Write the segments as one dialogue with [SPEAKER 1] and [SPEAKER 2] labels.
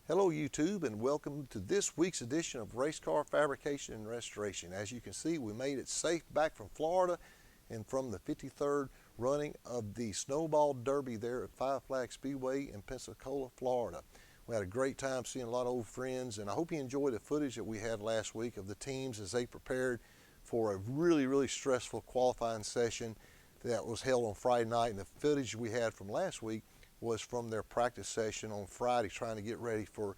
[SPEAKER 1] Hello YouTube, and welcome to this week's edition of Race Car Fabrication and Restoration. As you can see, we made it safe back from Florida and from the 53rd running of the Snowball Derby there at Five Flag Speedway in Pensacola, Florida. We had a great time seeing a lot of old friends, and I hope you enjoyed the footage that we had last week of the teams as they prepared for a really stressful qualifying session that was held on Friday night. And the footage we had from last week was from their practice session on Friday, trying to get ready for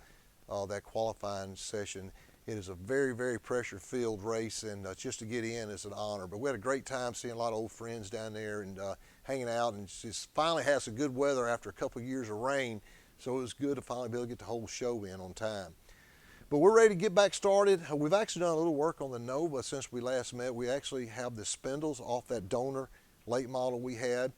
[SPEAKER 1] that qualifying session. It is a very pressure-filled race, and just to get in is an honor. But we had a great time seeing a lot of old friends down there and hanging out, and just finally had some good weather after a couple of years of rain, so it was good to finally be able to get the whole show in on time. But we're ready to get back started. We've actually done a little work on the Nova since we last met. We actually have the spindles off that donor late model we had.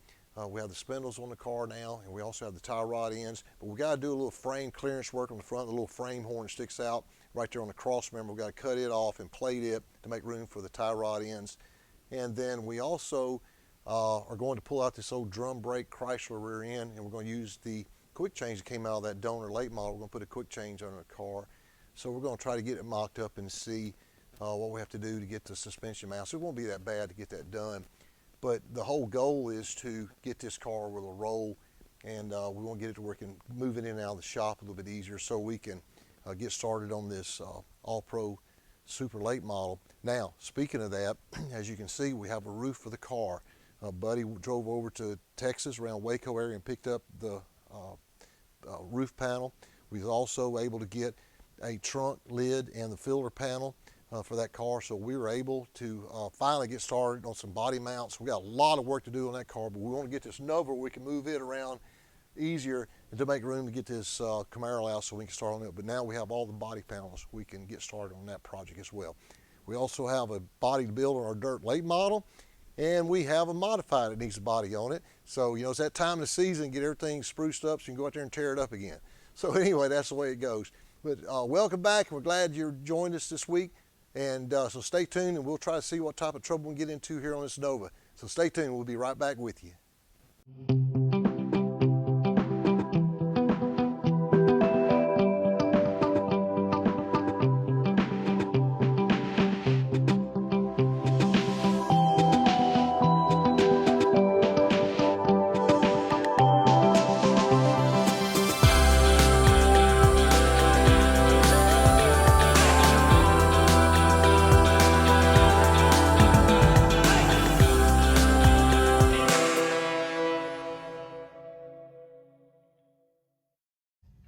[SPEAKER 1] We have the spindles on the car now, and we also have the tie rod ends. But we got to do a little frame clearance work on the front. The little frame horn sticks out right there on the cross member. We've got to cut it off and plate it to make room for the tie rod ends. And then we also are going to pull out this old drum brake Chrysler rear end, and we're going to use the quick change that came out of that donor late model. We're going to put a quick change on the car. So we're going to try to get it mocked up and see what we have to do to get the suspension mount. So it won't be that bad to get that done. But the whole goal is to get this car with a roll, and we want to get it to where we can move it in and out of the shop a little bit easier so we can get started on this all-pro super late model. Now, speaking of that, as you can see, we have a roof for the car. Buddy drove over to Texas around Waco area and picked up the roof panel. We was also able to get a trunk lid and the filler panel for that car, so we were able to finally get started on some body mounts. We got a lot of work to do on that car, but we want to get this Nova where we can move it around easier and to make room to get this Camaro out so we can start on it. But now we have all the body panels, we can get started on that project as well. We also have a body to build on our dirt late model, and we have a modified that needs a body on it. So, you know, it's that time of the season, get everything spruced up so you can go out there and tear it up again. So anyway, that's the way it goes. But welcome back. We're glad you joined us this week. And so stay tuned, and we'll try to see what type of trouble we can get into here on this Nova. So stay tuned. We'll be right back with you.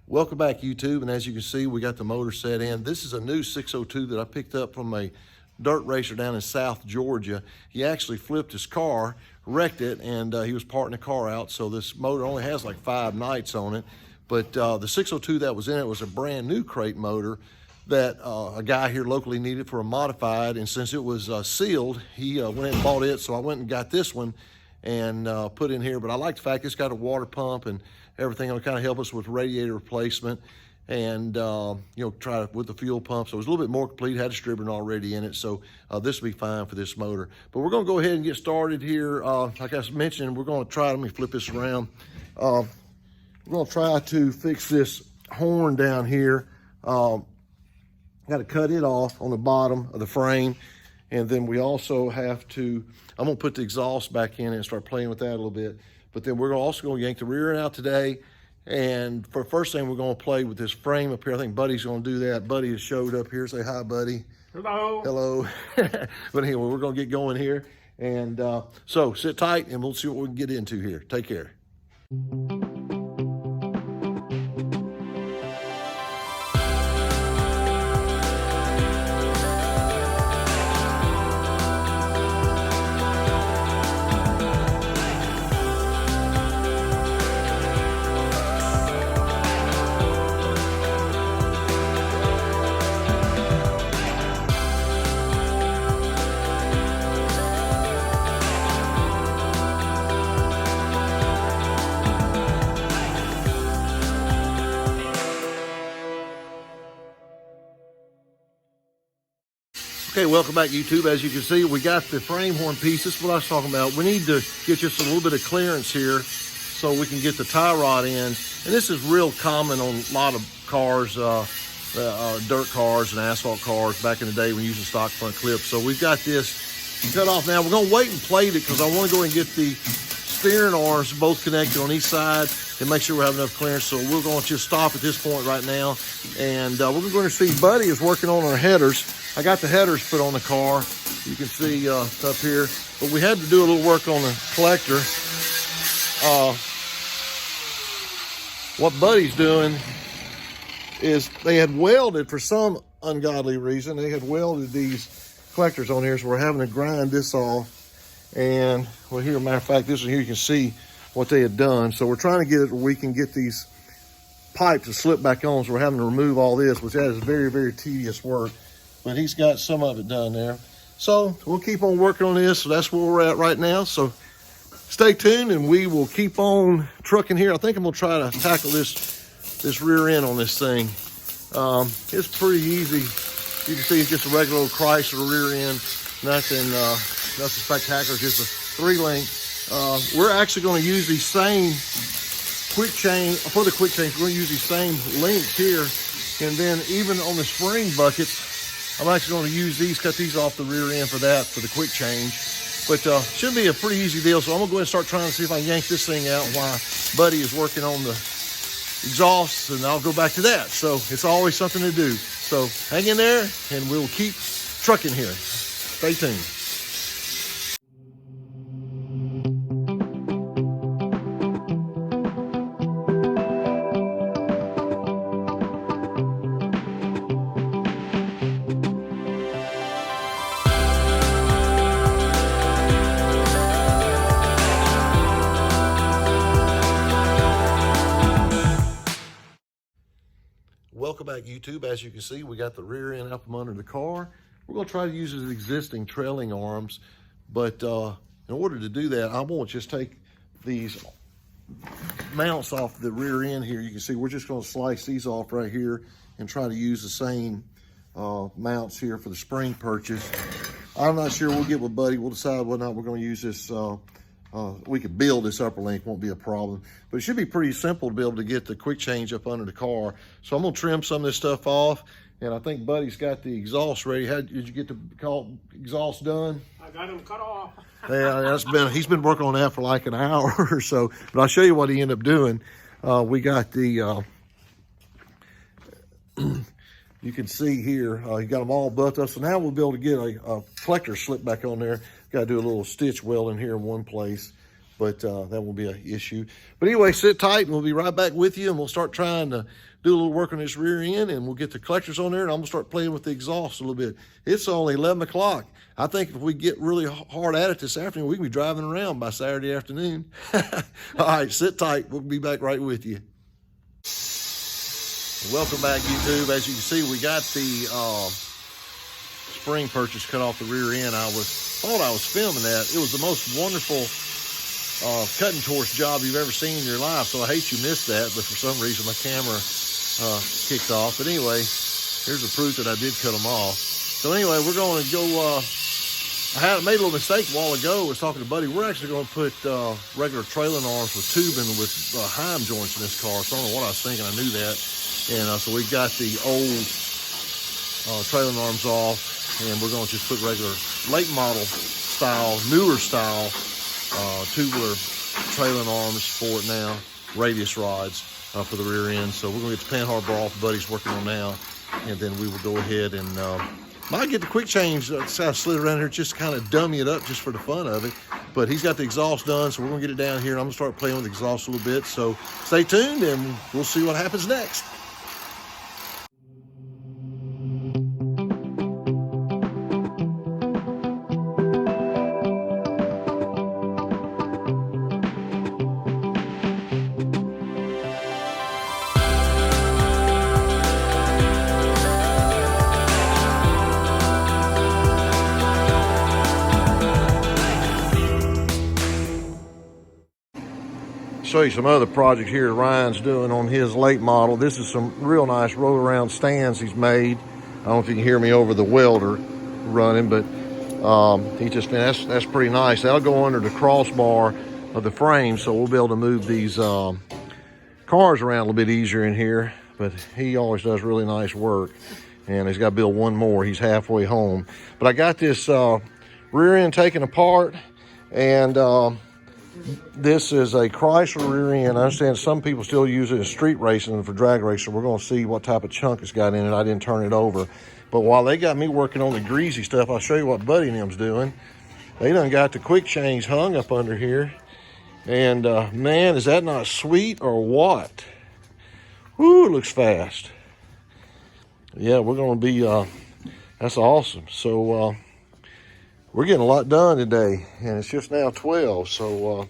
[SPEAKER 1] Welcome back, YouTube, and as you can see, we got the motor set in. This is a new 602 that I picked up from a dirt racer down in South Georgia. He actually flipped his car, wrecked it, and he was parting the car out, so this motor only has like 5 nights on it. But the 602 that was in it was a brand new crate motor that a guy here locally needed for a modified, and since it was sealed, he went and bought it, so I went and got this one and put in here. But I like the fact it's got a water pump and everything will kind of help us with radiator replacement and, you know, try with the fuel pump. So it was a little bit more complete, had a distributor already in it. So this will be fine for this motor. But we're going to go ahead and get started here. Like I mentioned, we're going to try, let me flip this around. We're going to try to fix this horn down here. Got to cut it off on the bottom of the frame. And then we also have to, I'm going to put the exhaust back in and start playing with that a little bit. But then we're also going to yank the rear end out today. And for the first thing, we're going to play with this frame up here. I think Buddy's going to do that. Buddy has showed up here. Say hi, Buddy.
[SPEAKER 2] Hello.
[SPEAKER 1] Hello. But anyway, we're going to get going here. And so sit tight and we'll see what we can get into here. Take care. Okay, welcome back, YouTube. As you can see, we got the frame horn piece. This is what I was talking about. We need to get just a little bit of clearance here so we can get the tie rod in. And this is real common on a lot of cars, dirt cars and asphalt cars back in the day when using stock front clips. So we've got this cut off now. We're going to wait and plate it because I want to go and get the steering arms both connected on each side and make sure we have enough clearance. So we're going to just stop at this point right now, and we're going to see Buddy is working on our headers. I got the headers put on the car. You can see up here, but we had to do a little work on the collector. What Buddy's doing is they had welded, for some ungodly reason, they had welded these collectors on here, so we're having to grind this off. And well, here, matter of fact, this one here, you can see what they had done. So we're trying to get it where we can get these pipes to slip back on, so we're having to remove all this, which that is very, very tedious work. But he's got some of it done there. So we'll keep on working on this. So that's where we're at right now. So stay tuned and we will keep on trucking here. I think I'm gonna try to tackle this rear end on this thing. It's pretty easy. You can see it's just a regular old Chrysler rear end. Nothing spectacular, just a 3-link. We're actually going to use these same quick chain, for the quick change, we're going to use these same links here. And then even on the spring buckets, I'm actually going to use these, cut these off the rear end for that, for the quick change. But should be a pretty easy deal. So I'm going to go ahead and start trying to see if I can yank this thing out while Buddy is working on the exhaust, and I'll go back to that. So it's always something to do. So hang in there and we'll keep trucking here. Stay tuned. Welcome back, YouTube. As you can see, we got the rear end out from under the car. We're going to try to use his existing trailing arms, but in order to do that, I won't just take these mounts off the rear end here. You can see we're just going to slice these off right here and try to use the same mounts here for the spring purchase. I'm not sure. We'll get with Buddy. We'll decide whether or not we're going to use this. We could build this upper link, won't be a problem. But it should be pretty simple to be able to get the quick change up under the car. So I'm going to trim some of this stuff off. And I think Buddy's got the exhaust ready. Did you get the exhaust done?
[SPEAKER 2] I got him cut off.
[SPEAKER 1] Yeah, he's been working on that for like an hour or so. But I'll show you what he ended up doing. We got the, you can see here, he got them all buffed up. So now we'll be able to get a collector slip back on there. Got to do a little stitch welding here in one place, but that won't be an issue. But anyway, sit tight and we'll be right back with you, and we'll start trying to do a little work on this rear end, and we'll get the collectors on there, and I'm gonna start playing with the exhaust a little bit. It's only 11 o'clock. I think if we get really hard at it this afternoon, we can be driving around by Saturday afternoon. All right, sit tight. We'll be back right with you. Welcome back, YouTube. As you can see, we got the spring purchase cut off the rear end. I thought I was filming that. It was the most wonderful cutting torch job you've ever seen in your life. So I hate you missed that, but for some reason my camera kicked off. But anyway, here's the proof that I did cut them off. So anyway, we're going to go, I made a little mistake a while ago. I was talking to Buddy. We're actually going to put regular trailing arms with tubing with Heim joints in this car. So I don't know what I was thinking. I knew that. And so we got the old trailing arms off, and we're going to just put regular late model style, newer style tubular trailing arms for it now, radius rods for the rear end. So we're going to get the panhard bar off Buddy's working on now, and then we will go ahead and might get the quick change slid around here, just kind of dummy it up just for the fun of it. But he's got the exhaust done, so we're going to get it down here, and I'm going to start playing with the exhaust a little bit. So stay tuned, and we'll see what happens next. Show you some other projects here Ryan's doing on his late model. This is some real nice roll around stands he's made. I don't know if you can hear me over the welder running, but he just, man, that's pretty nice. That'll go under the crossbar of the frame, so we'll be able to move these cars around a little bit easier in here. But he always does really nice work, and he's got to build one more. He's halfway home. But I got this rear end taken apart, and this is a Chrysler rear end. I understand some people still use it in street racing and for drag racing. We're going to see what type of chunk it's got in it. I didn't turn it over. But while they got me working on the greasy stuff, I'll show you what Buddy and them's doing. They done got the quick change hung up under here. And man, is that not sweet or what? Whoo, it looks fast. Yeah, we're going to be, that's awesome. So we're getting a lot done today, and it's just now 12. So,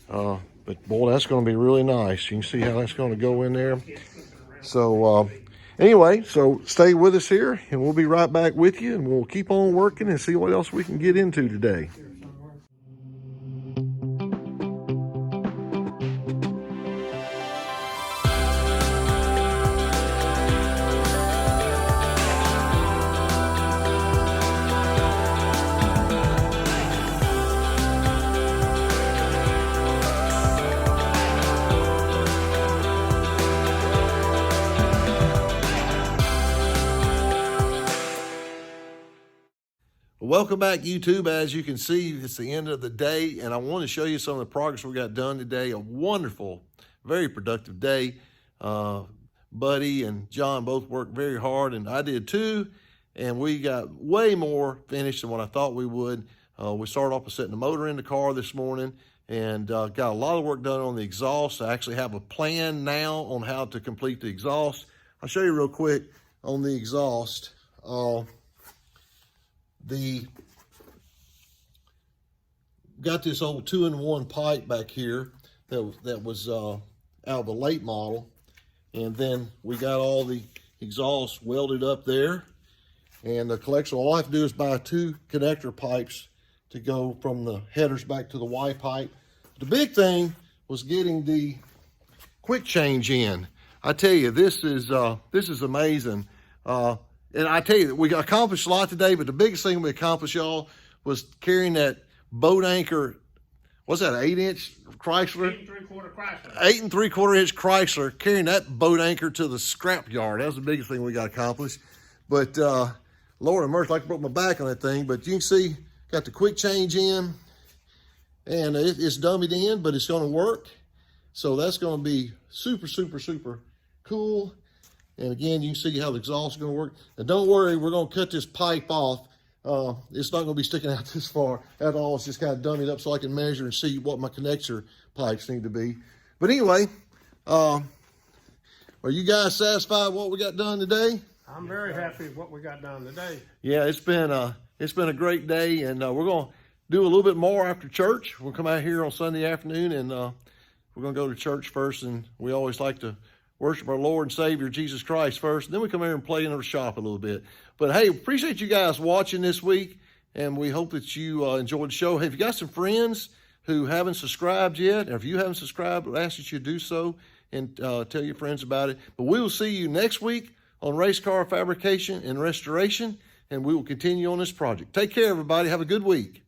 [SPEAKER 1] but boy, that's going to be really nice. You can see how that's going to go in there. So anyway, so stay with us here, and we'll be right back with you, and we'll keep on working and see what else we can get into today. Welcome back, YouTube. As you can see, it's the end of the day, and I want to show you some of the progress we got done today. A wonderful, very productive day. Buddy and John both worked very hard, and I did too, and we got way more finished than what I thought we would. We started off with setting the motor in the car this morning, and got a lot of work done on the exhaust. I actually have a plan now on how to complete the exhaust. I'll show you real quick on the exhaust. Got this old 2-in-1 pipe back here that was out of a late model, and then we got all the exhaust welded up there, and the collection, all I have to do is buy 2 connector pipes to go from the headers back to the Y pipe. The big thing was getting the quick change in. I tell you, this is amazing. And I tell you, we accomplished a lot today, but the biggest thing we accomplished, y'all, was carrying that boat anchor. What's that, 8-inch Chrysler?
[SPEAKER 2] 8 3/4 Chrysler.
[SPEAKER 1] 8 3/4-inch Chrysler, carrying that boat anchor to the scrap yard. That was the biggest thing we got accomplished. But Lord have mercy, I broke my back on that thing. But you can see, got the quick change in, and it's dummied in, but it's going to work. So that's going to be super, super, super cool. And again, you can see how the exhaust is going to work. And don't worry, we're going to cut this pipe off. It's not going to be sticking out this far at all. It's just kind of dummied up so I can measure and see what my connector pipes need to be. But anyway, are you guys satisfied with what we got done today?
[SPEAKER 2] I'm very happy with what we got done today.
[SPEAKER 1] Yeah, it's been a great day, and we're going to do a little bit more after church. We'll come out here on Sunday afternoon, and we're going to go to church first, and we always like to worship our Lord and Savior, Jesus Christ, first. And then we come here and play in our shop a little bit. But hey, appreciate you guys watching this week, and we hope that you enjoyed the show. Hey, if you got some friends who haven't subscribed yet, or if you haven't subscribed, I ask that you do so and tell your friends about it. But we will see you next week on Race Car Fabrication and Restoration, and we will continue on this project. Take care, everybody. Have a good week.